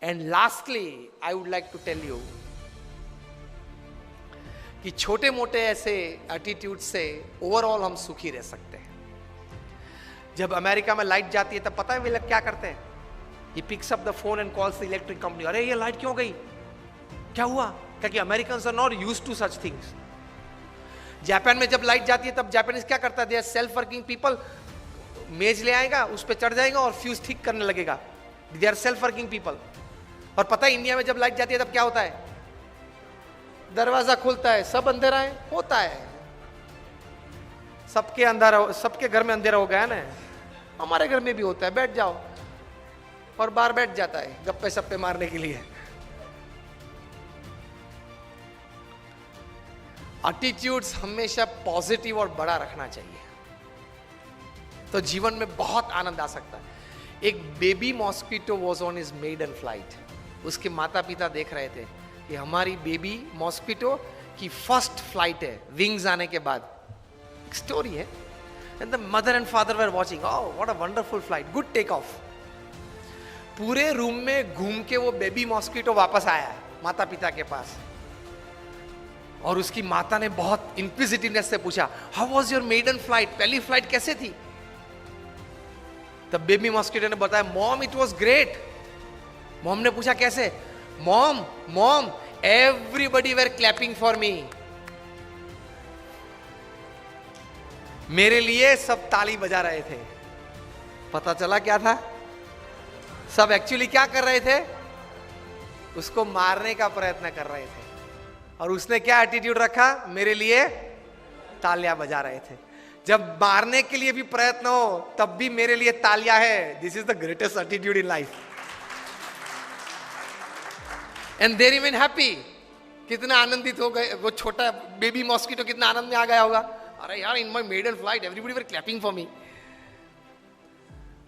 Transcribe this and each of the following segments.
And lastly I would like to tell you कि छोटे मोटे ऐसे एटीट्यूड से ओवरऑल हम सुखी रह सकते हैं। जब अमेरिका में लाइट जाती है तब पता है वे लोग क्या करते हैं? He picks up the phone and calls the electric company, अरे ये लाइट क्यों गई, क्या हुआ? क्योंकि Americans are not used to such things. Japan में जब लाइट जाती है तब जापानीज क्या करता है? They are self working people, मेज ले आएगा, उस पर चढ़ जाएगा और फ्यूज ठीक करने लगेगा। They are self working people. और पता है इंडिया में जब लाइट जाती है तब क्या होता है? दरवाजा खुलता है, सब अंधेरा है, होता है, सबके अंधेरा, सबके घर में अंधेरा हो गया ना, हमारे घर में भी होता है, बैठ जाओ, और बाहर बैठ जाता है गप्पे सप्पे मारने के लिए। एटीट्यूड्स हमेशा पॉजिटिव और बड़ा रखना चाहिए, तो जीवन में बहुत आनंद आ सकता है। एक baby mosquito was on his maiden flight. उसके माता पिता देख रहे थे कि हमारी बेबी मॉस्किटो की फर्स्ट फ्लाइट है विंग्स आने के बाद। एक स्टोरी है। And the mother and father were watching, oh what a wonderful flight, good take off. पूरे रूम में घूम के वो बेबी मॉस्किटो वापस आया माता पिता के पास, और उसकी माता ने बहुत इंक्विजिटिवनेस से पूछा, how was your maiden flight, पहली फ्लाइट कैसे थी? तब बेबी मॉस्किटो ने बताया, mom it was great. Mom ने पूछा कैसे? Mom mom everybody were clapping for me, मेरे लिए सब ताली बजा रहे थे। पता चला क्या था? सब एक्चुअली क्या कर रहे थे? उसको मारने का प्रयत्न कर रहे थे। और उसने क्या एटीट्यूड रखा? मेरे लिए तालियां बजा रहे थे। जब मारने के लिए भी प्रयत्न हो तब भी मेरे लिए तालियां है। This is the greatest attitude in life. And they remain happy. कितना आनंदित हो गए वो छोटा बेबी मॉस्किटो, कितना आनंद में आ गया होगा। अरे यार, in my maiden flight everybody were clapping for me.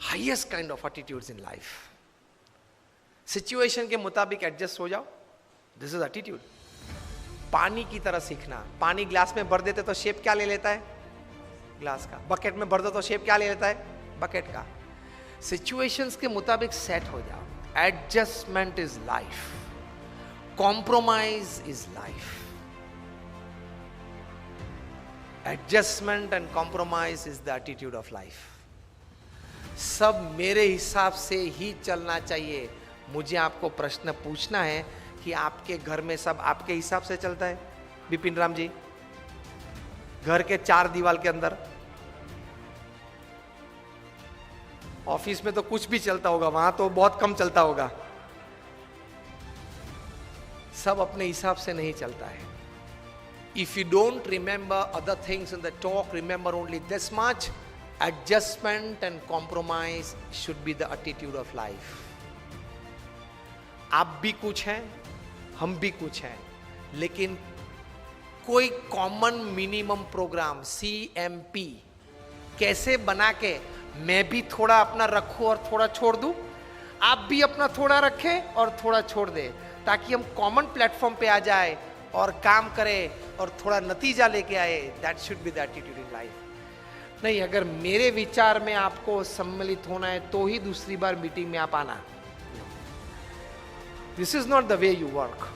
Highest kind of attitudes in life. Situation के मुताबिक एडजस्ट हो जाओ, दिस इज एटीट्यूड। पानी की तरह सीखना। पानी ग्लास में भर देते तो शेप क्या ले लेता है? ग्लास का। बकेट में भर दो तो शेप क्या ले लेता है? बकेट का। सिचुएशंस के मुताबिक सेट हो जाओ। Adjustment is life, compromise is life. Adjustment and compromise is the attitude of life. सब मेरे हिसाब से ही चलना चाहिए। मुझे आपको प्रश्न पूछना है कि आपके घर में सब आपके हिसाब से चलता है? बिपिन राम जी, घर के 4 दीवार के अंदर, ऑफिस में तो कुछ भी चलता होगा, वहां तो बहुत कम चलता होगा। सब अपने हिसाब से नहीं चलता है। If you don't remember other things in the talk, remember only this much, adjustment and compromise should be the attitude of life. आप भी कुछ हैं, हम भी कुछ हैं, लेकिन कोई कॉमन मिनिमम प्रोग्राम CMP कैसे बना के मैं भी थोड़ा अपना रखूं और थोड़ा छोड़ दूं, आप भी अपना थोड़ा रखें और थोड़ा छोड़ दें, ताकि हम कॉमन प्लेटफॉर्म पे आ जाए और काम करें और थोड़ा नतीजा लेके आए। That should be the attitude in life. नहीं, अगर मेरे विचार में आपको सम्मिलित होना है तो ही दूसरी बार मीटिंग में आप आना। This is not the way you work.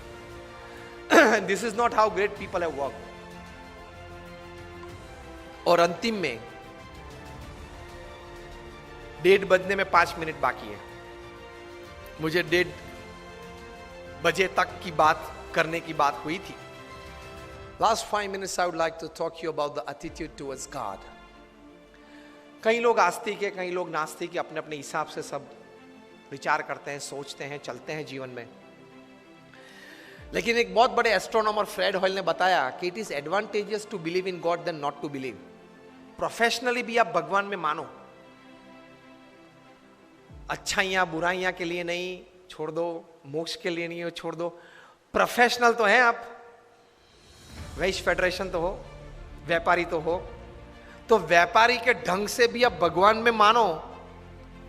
This is not how great people have work. और अंतिम में डेढ़ बजने में 5 मिनट बाकी है। मुझे 1:30 बजे तक की बात करने की बात हुई थी। Last 5 minutes I would like to talk you about the attitude towards God. कई लोग आस्तिक है, कई लोग नास्तिक है, अपने अपने हिसाब से सब विचार करते हैं, सोचते हैं, चलते हैं जीवन में। लेकिन एक बहुत बड़े एस्ट्रोनॉमर फ्रेड हॉयल ने बताया कि it is advantageous to believe in God then not to believe. Professionally भी आप भगवान में मानो, अच्छाइयां बुराइयां के लिए नहीं, छोड़ दो, मोक्ष के लिए नहीं हो, छोड़ दो। प्रोफेशनल तो हैं आप, वैश्य फेडरेशन तो हो, व्यापारी तो हो, तो व्यापारी के ढंग से भी आप भगवान में मानो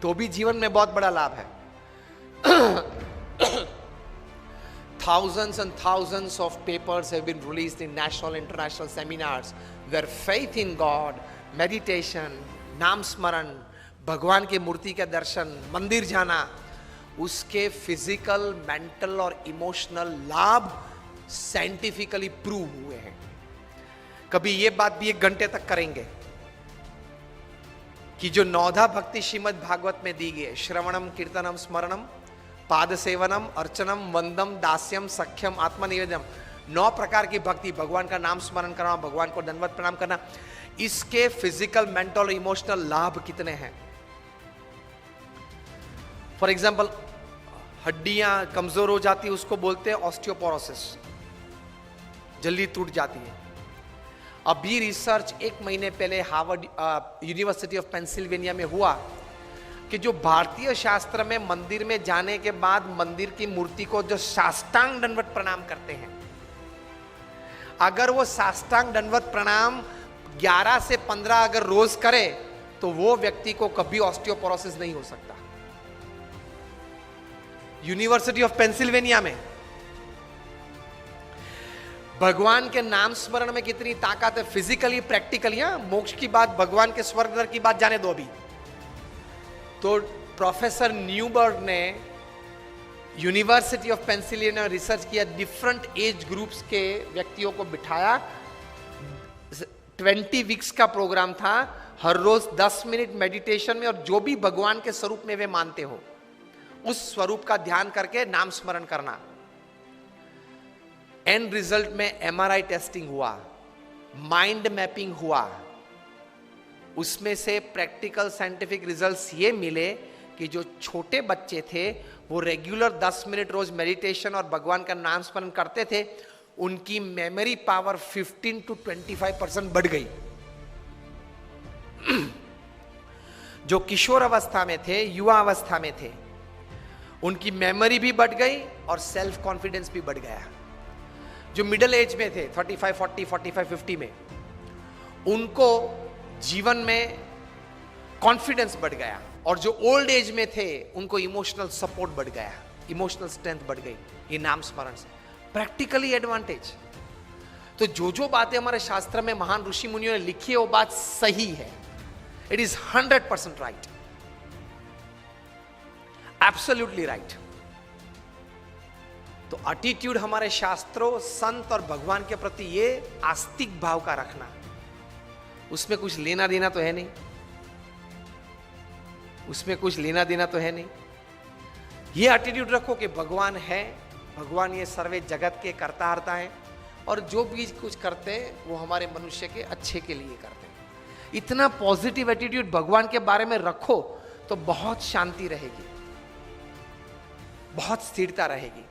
तो भी जीवन में बहुत बड़ा लाभ है। Thousands and thousands of papers have been released in national and international seminars where faith in God, meditation, नाम स्मरण, भगवान की मूर्ति के दर्शन, मंदिर जाना उसके फिजिकल, मेंटल और इमोशनल लाभ साइंटिफिकली प्रूव हुए हैं। कभी ये बात भी 1 घंटे तक करेंगे कि जो 9 भक्ति श्रीमद् भागवत में दी गई है, श्रवणम, कीर्तनम, स्मरणम, पाद सेवनम, अर्चनम, वंदम, दास्यम, सख्यम, आत्मनिवेदनम, 9 प्रकार की भक्ति, भगवान का नाम स्मरण करना, भगवान को दंडवत प्रणाम करना, इसके फिजिकल, मेंटल और इमोशनल लाभ कितने हैं। फॉर एग्जाम्पल, हड्डियां कमजोर हो जाती है, उसको बोलते हैं ऑस्टियोपोरोसिस, जल्दी टूट जाती है। अभी रिसर्च 1 महीने पहले हार्वर्ड यूनिवर्सिटी ऑफ पेंसिल्वेनिया में हुआ कि जो भारतीय शास्त्र में मंदिर में जाने के बाद मंदिर की मूर्ति को जो साष्टांग दंडवत प्रणाम करते हैं, अगर वो साष्टांग दंडवत प्रणाम 11 से 15 अगर रोज करे तो वो व्यक्ति को कभी ऑस्टियोपोरोसिस नहीं हो सकता। यूनिवर्सिटी ऑफ पेंसिल्वेनिया में। भगवान के नाम स्मरण में कितनी ताकत है, फिजिकली, प्रैक्टिकली। मोक्ष की बात, भगवान के स्वर्ग नरक की बात जाने दो अभी। तो प्रोफेसर न्यूबर्ग ने यूनिवर्सिटी ऑफ पेंसिल्वेनिया में रिसर्च किया, डिफरेंट एज ग्रुप्स के व्यक्तियों को बिठाया, 20 वीक्स का प्रोग्राम था, हर रोज 10 मिनट मेडिटेशन में, और जो भी भगवान के स्वरूप में वे मानते हो उस स्वरूप का ध्यान करके नाम स्मरण करना। एंड रिजल्ट में MRI टेस्टिंग हुआ, माइंड मैपिंग हुआ, उसमें से प्रैक्टिकल साइंटिफिक रिजल्ट्स ये मिले कि जो छोटे बच्चे थे वो रेगुलर 10 मिनट रोज मेडिटेशन और भगवान का नाम स्मरण करते थे, उनकी मेमोरी पावर 15 to 25% बढ़ गई। जो किशोर अवस्था में थे, युवा अवस्था में थे, उनकी मेमोरी भी बढ़ गई और सेल्फ कॉन्फिडेंस भी बढ़ गया। जो मिडिल एज में थे, 35, 40, 45, 50 में, उनको जीवन में कॉन्फिडेंस बढ़ गया, और जो ओल्ड एज में थे उनको इमोशनल सपोर्ट बढ़ गया, इमोशनल स्ट्रेंथ बढ़ गई ये नाम स्मरण से। Practically advantage. तो जो बातें हमारे शास्त्र में महान ऋषि मुनियों ने लिखी है वो बात सही है। It is 100% right, absolutely right. तो एटीट्यूड हमारे शास्त्रों, संत और भगवान के प्रति ये आस्तिक भाव का रखना, उसमें कुछ लेना देना तो है नहीं, उसमें कुछ लेना देना तो है नहीं। ये एटीट्यूड रखो कि भगवान है, भगवान ये सर्वे जगत के कर्ता हर्ता है, और जो भी कुछ करते हैं वो हमारे मनुष्य के अच्छे के लिए करते हैं। इतना पॉजिटिव एटीट्यूड भगवान के बारे में रखो तो बहुत शांति रहेगी, बहुत स्थिरता रहेगी।